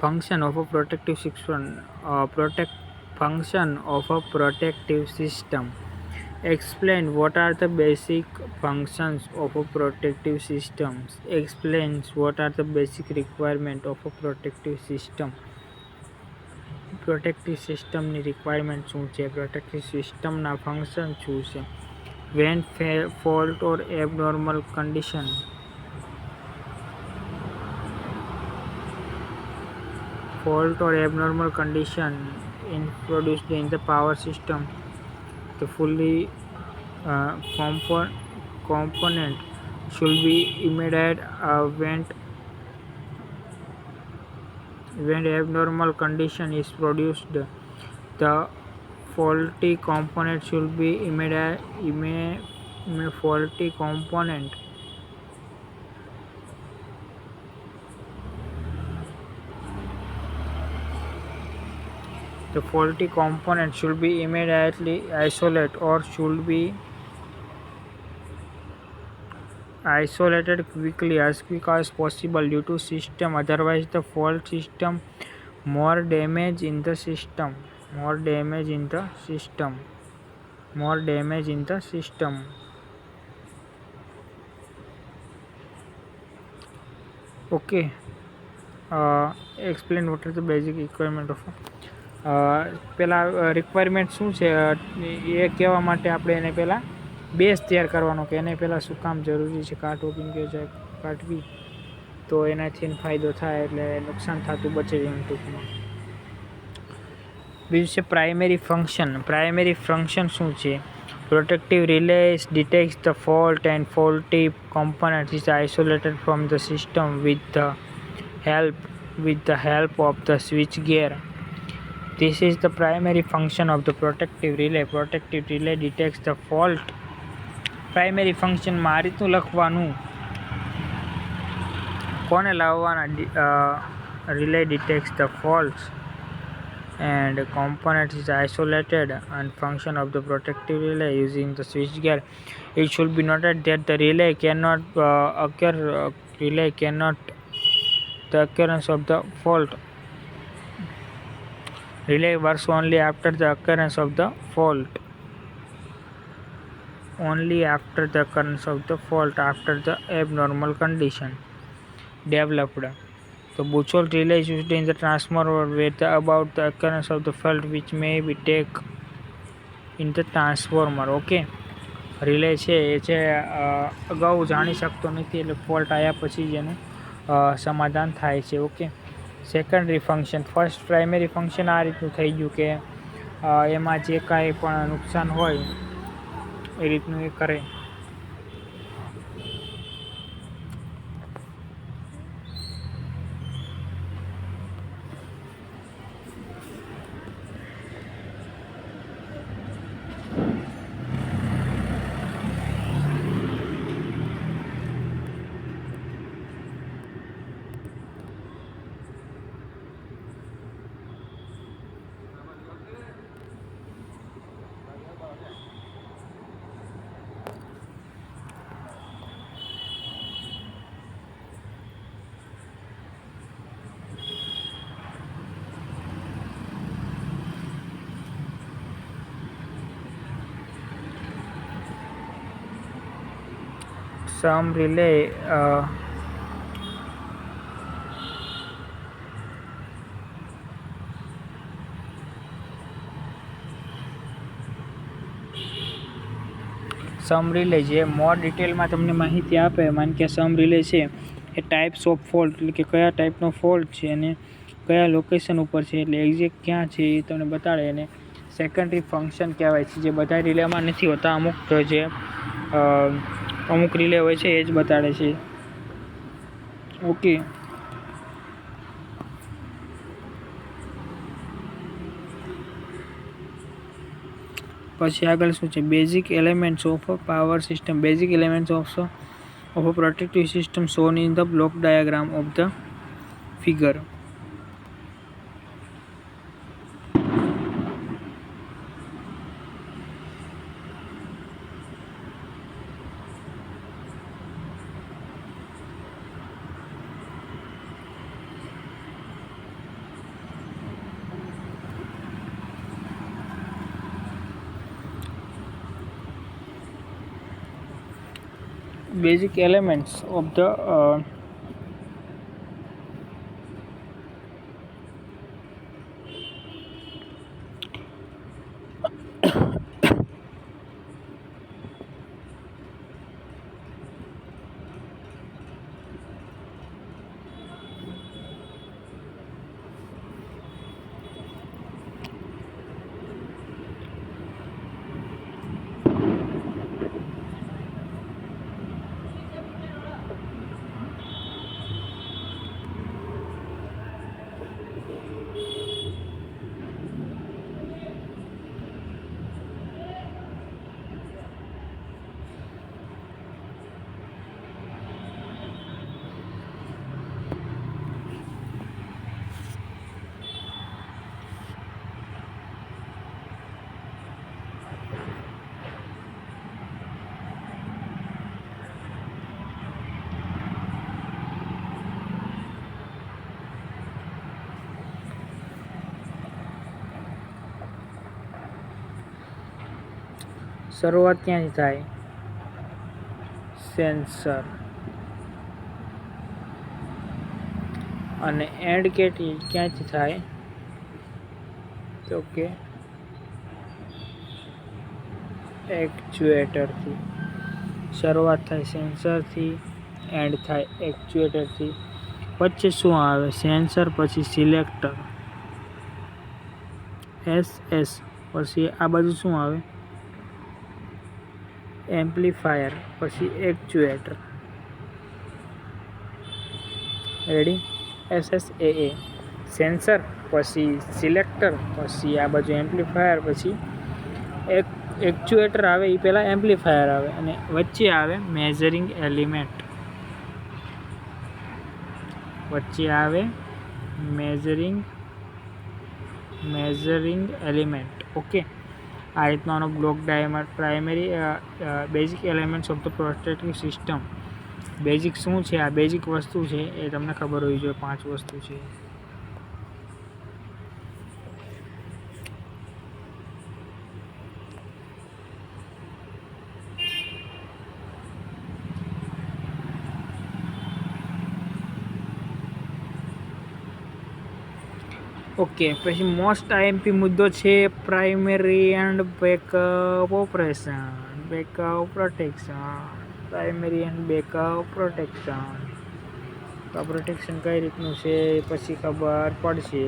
Function of a protective system. Function of a protective system. Explain what are the basic functions of a protective system. Explains what are the basic requirement of a protective system. Protective સિસ્ટમની requirement શું છે, protective સિસ્ટમના function શું છે, when fault or abnormal condition introduced in the power system, the fully component should be immediate when abnormal condition is produced. The faulty component should be faulty component The faulty component should be immediately isolated or should be isolated quickly, as quick as possible due to system. Otherwise, the fault system more damage in the system. Okay. Explain what are the basic requirement of પેલા requirement શું છે એ કહેવા માટે આપણે એને પહેલાં base તૈયાર કરવાનો કે એને પહેલાં શું કામ જરૂરી છે કાર્ટવર્કિંગ કે છે કાઢવી તો એનાથી ફાયદો થાય એટલે નુકસાન થતું બચે એમ ટૂંકમાં. બીજું છે પ્રાઇમરી ફંક્શન શું છે, protective રિલેસ detects the fault and faulty components is isolated from the system with the help of the switchgear. This is the primary function of the protective relay. Protective relay detects the fault. Primary function માં આ રીતનું લખવાનું, કોને લાવવાના, relay detects the faults and component is isolated and function of the protective relay using the switchgear. It should be noted that the relay cannot the occurrence of the fault. Relay works only after the occurrence of the fault. After the abnormal condition developed. The Buchholz relay is used in the transformer with about the occurrence of the fault which may be take in the transformer. Okay. Relay છે એ છે અગાઉ જાણી શકતો નથી એટલે fault આવ્યા પછી જ એનું સમાધાન થાય છે. Okay. Secondary function. First primary function આ રીતનું થઈ ગયું કે એમાં જે કાંઈ પણ નુકસાન હોય એ રીતનું એ કરે. Some relay જે મોર ડિટેલમાં તમને માહિતી આપે, માન કે સમ રિલે છે એ ટાઈપ્સ ઓફ ફોલ્ટ એટલે કે કયા ટાઈપનો ફોલ્ટ છે અને કયા લોકેશન ઉપર છે એટલે એક્ઝેક્ટ ક્યાં છે એ તમને બતાડે. અને સેકન્ડરી ફંક્શન કહેવાય છે જે બધા રિલેમાં નથી હોતા, અમુક રિલે હોય છે એ જ બતાડે છે. ઓકે. પછી આગળ શું છે, basic elements of a power system. Basic elements of a protective system shown in the block diagram of the figure. basic elements of the શરૂઆત ક્યાંથી થાય? સેન્સર. અને એન્ડ ક્યાંથી થાય? તો કે એક્ચ્યુએટરથી. શરૂઆત થાય સેન્સરથી, એન્ડ થાય એક્ચ્યુએટરથી. વચ્ચે શું આવે? સેન્સર પછી સિલેક્ટર SS, પછી આ બાજુ શું આવે? એમ્પ્લીફાયર, પછી એક્ચ્યુએટર. રેડી? SSAA. સેન્સર પછી સિલેક્ટર પછી આ બાજુ એમ્પ્લીફાયર પછી એક્ચ્યુએટર આવે. એ પહેલાં એમ્પ્લીફાયર આવે અને વચ્ચે આવે મેઝરિંગ એલિમેન્ટ. વચ્ચે આવે મેઝરિંગ એલિમેન્ટ. ઓકે, આ રીતનો આનો block diagram. Primary basic elements of the prostatic system. Basic શું છે? આ બેઝિક વસ્તુ છે એ તમને ખબર હોવી જોઈએ. 5 વસ્તુ છે. ઓકે, પછી મોસ્ટ આઈએમપી મુદ્દો છે primary and backup operation. Backup protection. Primary and backup protection. તો પ્રોટેક્શન કઈ રીતનું છે પછી ખબર પડશે.